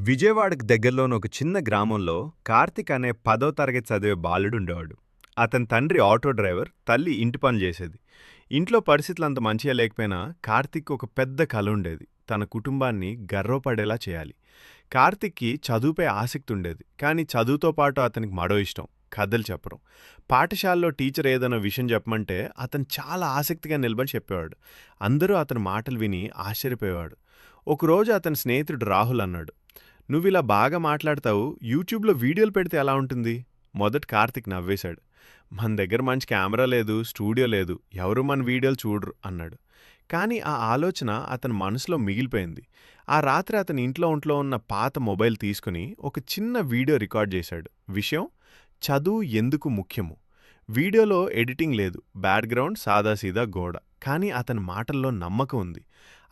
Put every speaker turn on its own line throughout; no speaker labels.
విజయవాడకు దగ్గరలోని ఒక చిన్న గ్రామంలో కార్తిక్ అనే 10వ తరగతి చదివే బాలుడుండేవాడు. అతని తండ్రి ఆటో డ్రైవర్, తల్లి ఇంటి పనులు చేసేది. ఇంట్లో పరిస్థితులు అంత మంచిగా లేకపోయినా కార్తిక్ ఒక పెద్ద కల ఉండేది. తన కుటుంబాన్ని గర్వపడేలా చేయాలి. కార్తిక్‌కి చదువుపై ఆసక్తి ఉండేది. కానీ చదువుతో పాటు అతనికి మరో ఇష్టం కథలు చెప్పడం. పాఠశాలలో టీచర్ ఏదైనా విషయం చెప్పమంటే అతను చాలా ఆసక్తిగా నిలబడి చెప్పేవాడు. అందరూ అతని మాటలు విని ఆశ్చర్యపోయేవాడు. ఒకరోజు అతని స్నేహితుడు రాహుల్ అన్నాడు, నువ్విలా బాగా మాట్లాడతావు, యూట్యూబ్‌లో వీడియోలు పెడితే ఎలా ఉంటుంది? మొదట కార్తీక్ నవ్వేశాడు. మన దగ్గర మంచి కెమెరా లేదు, స్టూడియో లేదు, ఎవరు మన వీడియోలు చూడరు అన్నాడు. కానీ ఆ ఆలోచన అతని మనసులో మిగిలిపోయింది. ఆ రాత్రి అతని ఒంట్లో ఉన్న పాత మొబైల్ తీసుకుని ఒక చిన్న వీడియో రికార్డ్ చేశాడు. విషయం చదువు ఎందుకు ముఖ్యము. వీడియోలో ఎడిటింగ్ లేదు, బ్యాక్‌గ్రౌండ్ సాదాసీదా గోడ. కానీ అతని మాటల్లో నమ్మకం ఉంది.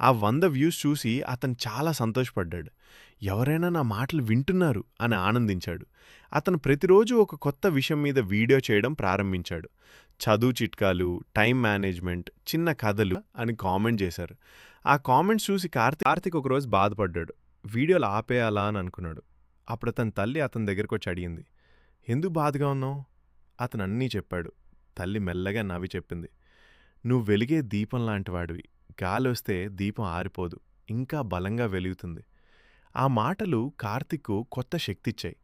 ఆ 100 వ్యూస్ చూసి అతను చాలా సంతోషపడ్డాడు. ఎవరైనా నా మాటలు వింటున్నారు అని ఆనందించాడు. అతను ప్రతిరోజు ఒక కొత్త విషయం మీద వీడియో చేయడం ప్రారంభించాడు. చదువు చిట్కాలు, టైం మేనేజ్మెంట్, చిన్న కథలు అని కామెంట్ చేశారు. ఆ కామెంట్స్ చూసి కార్తీక్ ఒకరోజు బాధపడ్డాడు. వీడియోలు ఆపేయాలా అని అనుకున్నాడు. అప్పుడు అతని తల్లి అతని దగ్గరకు వచ్చి అడిగింది, ఎందుకు బాధగా ఉన్నావు? అతను అన్నీ చెప్పాడు. తల్లి మెల్లగా నవ్వి చెప్పింది, నువ్వు వెలిగే దీపం లాంటి వాడివి. గాలొస్తే దీపం ఆరిపోదు, ఇంకా బలంగా వెలుగుతుంది. ఆ మాటలు కార్తిక్కు కొత్త శక్తిచ్చాయి.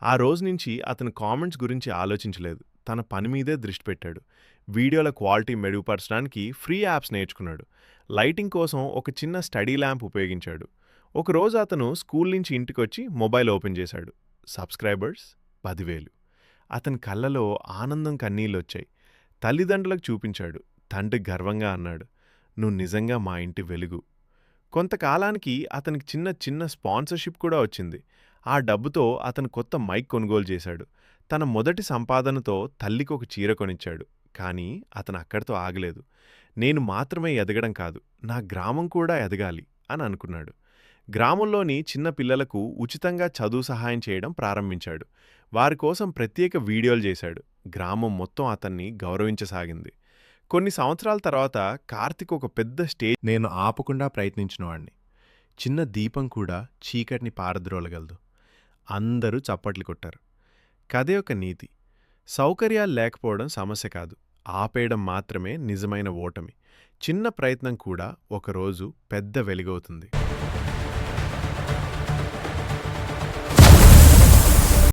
ఆ రోజునుంచి అతను కామెంట్స్ గురించి ఆలోచించలేదు. తన పని మీదే దృష్టి పెట్టాడు. వీడియోల క్వాలిటీ మెరుగుపరచడానికి ఫ్రీ యాప్స్ నేర్చుకున్నాడు. లైటింగ్ కోసం ఒక చిన్న స్టడీ ల్యాంప్ ఉపయోగించాడు. ఒకరోజు అతను స్కూల్ నుంచి ఇంటికొచ్చి మొబైల్ ఓపెన్ చేశాడు. సబ్స్క్రైబర్స్ 10,000. అతని కళ్ళలో ఆనందం కన్నీళ్ళొచ్చాయి. తల్లిదండ్రులకు చూపించాడు. తండ్రి గర్వంగా అన్నాడు, నువ్వు నిజంగా మా ఇంటి వెలుగు. కొంతకాలానికి అతనికి చిన్న చిన్న స్పాన్సర్షిప్ కూడా వచ్చింది. ఆ డబ్బుతో అతను కొత్త మైక్ కొనుగోలు చేశాడు. తన మొదటి సంపాదనతో తల్లికి ఒక చీర కొనిచ్చాడు. కానీ అతను అక్కడితో ఆగలేదు. నేను మాత్రమే ఎదగడం కాదు, నా గ్రామం కూడా ఎదగాలి అని అనుకున్నాడు. గ్రామంలోని చిన్న పిల్లలకు ఉచితంగా చదువు సహాయం చేయడం ప్రారంభించాడు. వారి కోసం ప్రత్యేక వీడియోలు చేశాడు. గ్రామం మొత్తం అతన్ని గౌరవించసాగింది. కొన్ని సంవత్సరాల తర్వాత కార్తిక్ ఒక పెద్ద స్టేజ్ నేను ఆపకుండా ప్రయత్నించినవాణ్ణి. చిన్న దీపం కూడా చీకటిని పారద్రోలగలదు. అందరూ చప్పట్లు కొట్టారు. కథ యొక్క నీతి: సౌకర్యాలు లేకపోవడం సమస్య కాదు, ఆపేయడం మాత్రమే నిజమైన ఓటమి. చిన్న ప్రయత్నం కూడా ఒకరోజు పెద్ద వెలుగవుతుంది.